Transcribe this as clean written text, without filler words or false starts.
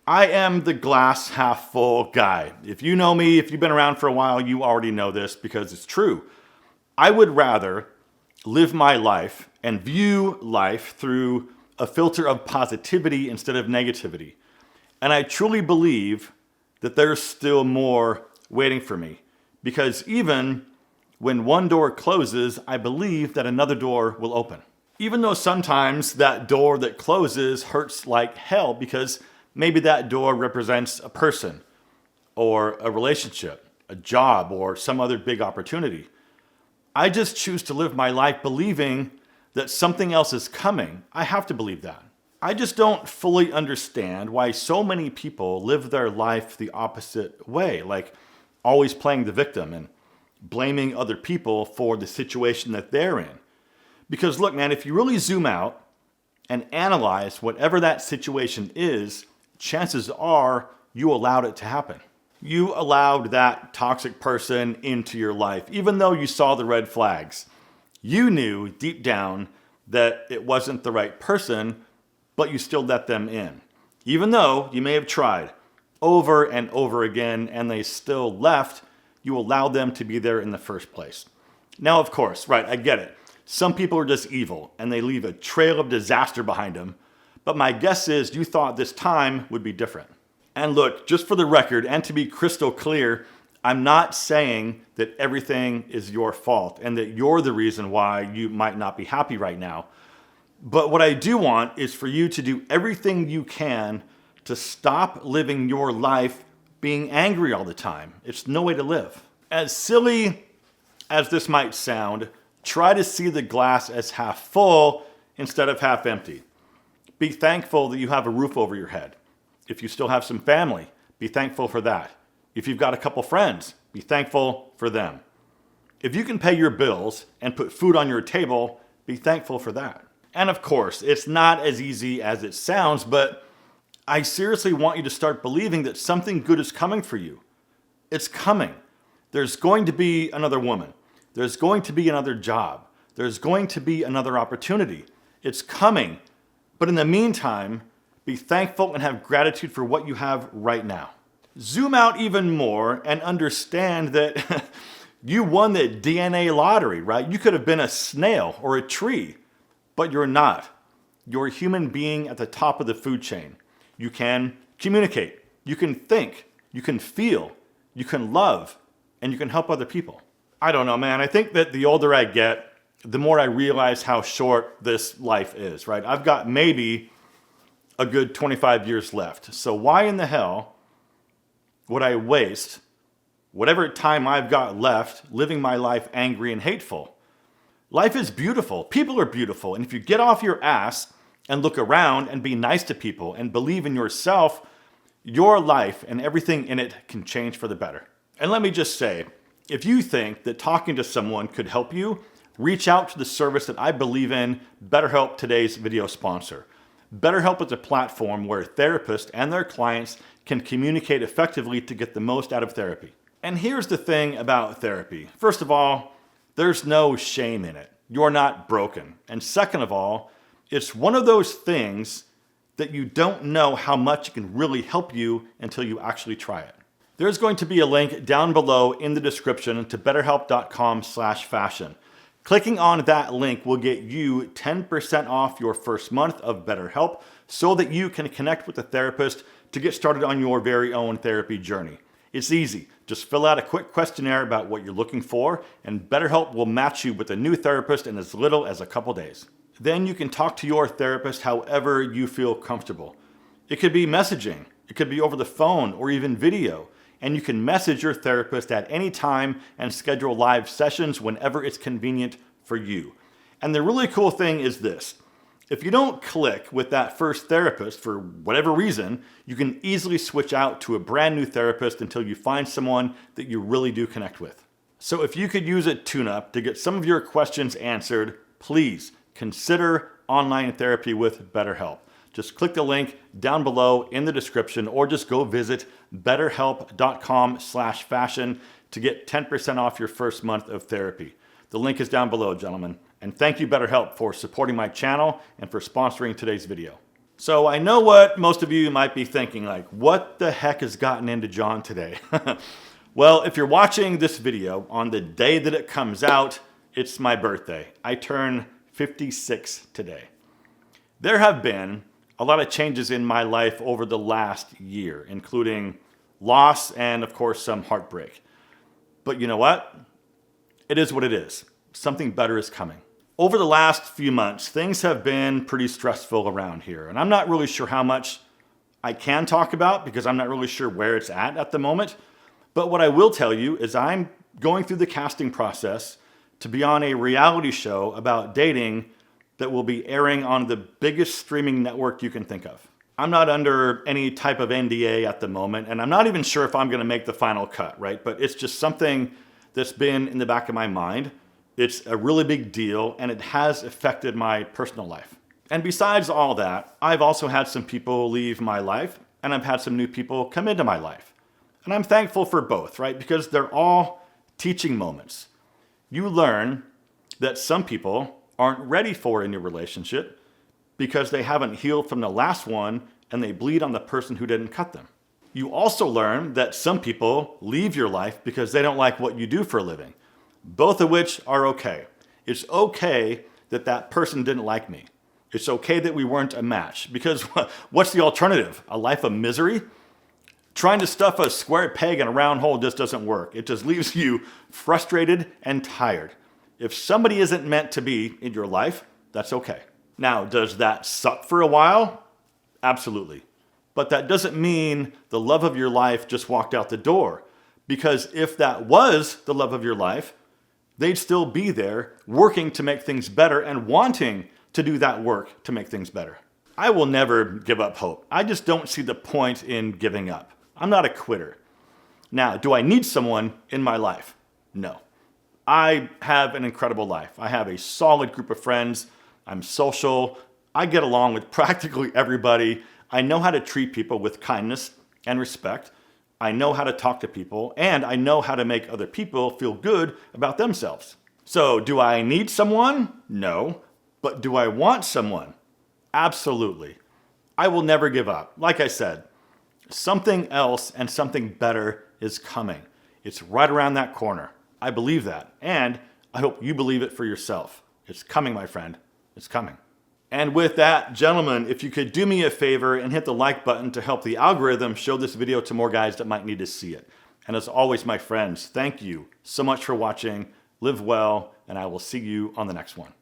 I am the glass half full guy. If you know me, if you've been around for a while, you already know this because it's true. I would rather live my life and view life through a filter of positivity instead of negativity. And I truly believe that there's still more waiting for me. Because even when one door closes, I believe that another door will open. Even though sometimes that door that closes hurts like hell because maybe that door represents a person or a relationship, a job, or some other big opportunity. I just choose to live my life believing that something else is coming. I have to believe that. I just don't fully understand why so many people live their life the opposite way, like always playing the victim and blaming other people for the situation that they're in. Because look, man, if you really zoom out and analyze whatever that situation is, chances are you allowed it to happen. You allowed that toxic person into your life, even though you saw the red flags. You knew deep down that it wasn't the right person, but you still let them in. Even though you may have tried over and over again and they still left, you allowed them to be there in the first place. Now, of course, right, I get it. Some people are just evil and they leave a trail of disaster behind them. But my guess is you thought this time would be different. And look, just for the record and to be crystal clear, I'm not saying that everything is your fault and that you're the reason why you might not be happy right now. But what I do want is for you to do everything you can to stop living your life being angry all the time. It's no way to live. As silly as this might sound, try to see the glass as half full instead of half empty. Be thankful that you have a roof over your head. If you still have some family, be thankful for that. If you've got a couple friends, be thankful for them. If you can pay your bills and put food on your table, be thankful for that. And of course, it's not as easy as it sounds, but I seriously want you to start believing that something good is coming for you. It's coming. There's going to be another woman. There's going to be another job. There's going to be another opportunity. It's coming. But in the meantime, be thankful and have gratitude for what you have right now. Zoom out even more and understand that you won the DNA lottery, right? You could have been a snail or a tree, but you're not. You're a human being at the top of the food chain. You can communicate, you can think, you can feel, you can love, and you can help other people. I don't know, man. I think that the older I get, the more I realize how short this life is, right? I've got maybe a good 25 years left. So why in the hell would I waste whatever time I've got left living my life angry and hateful? Life is beautiful. People are beautiful. And if you get off your ass and look around and be nice to people and believe in yourself, your life and everything in it can change for the better. And let me just say, if you think that talking to someone could help you, reach out to the service that I believe in, BetterHelp, today's video sponsor. BetterHelp is a platform where therapists and their clients can communicate effectively to get the most out of therapy. And here's the thing about therapy. First of all, there's no shame in it. You're not broken. And second of all, it's one of those things that you don't know how much it can really help you until you actually try it. There's going to be a link down below in the description to betterhelp.com/fashion. Clicking on that link will get you 10% off your first month of BetterHelp so that you can connect with a therapist to get started on your very own therapy journey. It's easy. Just fill out a quick questionnaire about what you're looking for, and BetterHelp will match you with a new therapist in as little as a couple days. Then you can talk to your therapist however you feel comfortable. It could be messaging, it could be over the phone or even video. And you can message your therapist at any time and schedule live sessions whenever it's convenient for you. And the really cool thing is this. If you don't click with that first therapist for whatever reason, you can easily switch out to a brand new therapist until you find someone that you really do connect with. So if you could use a tune-up to get some of your questions answered, please consider online therapy with BetterHelp. Just click the link down below in the description or just go visit betterhelp.com/fashion to get 10% off your first month of therapy. The link is down below, gentlemen. And thank you, BetterHelp, for supporting my channel and for sponsoring today's video. So I know what most of you might be thinking, like, what the heck has gotten into John today? Well, if you're watching this video on the day that it comes out, it's my birthday. I turn 56 today. There have been a lot of changes in my life over the last year, including loss and, of course, some heartbreak. But you know what? It is what it is. Something better is coming. Over the last few months, things have been pretty stressful around here, and I'm not really sure how much I can talk about because I'm not really sure where it's at the moment. But what I will tell you is I'm going through the casting process to be on a reality show about dating that will be airing on the biggest streaming network you can think of. I'm not under any type of NDA at the moment, and I'm not even sure if I'm going to make the final cut, right? But it's just something that's been in the back of my mind. It's a really big deal, and it has affected my personal life. And besides all that, I've also had some people leave my life, and I've had some new people come into my life. And I'm thankful for both, right? Because they're all teaching moments. You learn that some people aren't ready for a new relationship because they haven't healed from the last one, and they bleed on the person who didn't cut them. You also learn that some people leave your life because they don't like what you do for a living. Both of which are okay. It's okay that that person didn't like me. It's okay that we weren't a match. Because what's the alternative? A life of misery? Trying to stuff a square peg in a round hole just doesn't work. It just leaves you frustrated and tired. If somebody isn't meant to be in your life, that's okay. Now, does that suck for a while? Absolutely. But that doesn't mean the love of your life just walked out the door. Because if that was the love of your life, they'd still be there working to make things better and wanting to do that work to make things better. I will never give up hope. I just don't see the point in giving up. I'm not a quitter. Now, do I need someone in my life? No. I have an incredible life. I have a solid group of friends. I'm social. I get along with practically everybody. I know how to treat people with kindness and respect. I know how to talk to people, and I know how to make other people feel good about themselves. So, do I need someone? No. But do I want someone? Absolutely. I will never give up. Like I said, something else and something better is coming. It's right around that corner. I believe that, and I hope you believe it for yourself. It's coming, my friend. It's coming. And with that, gentlemen, if you could do me a favor and hit the like button to help the algorithm show this video to more guys that might need to see it. And as always, my friends, thank you so much for watching. Live well, and I will see you on the next one.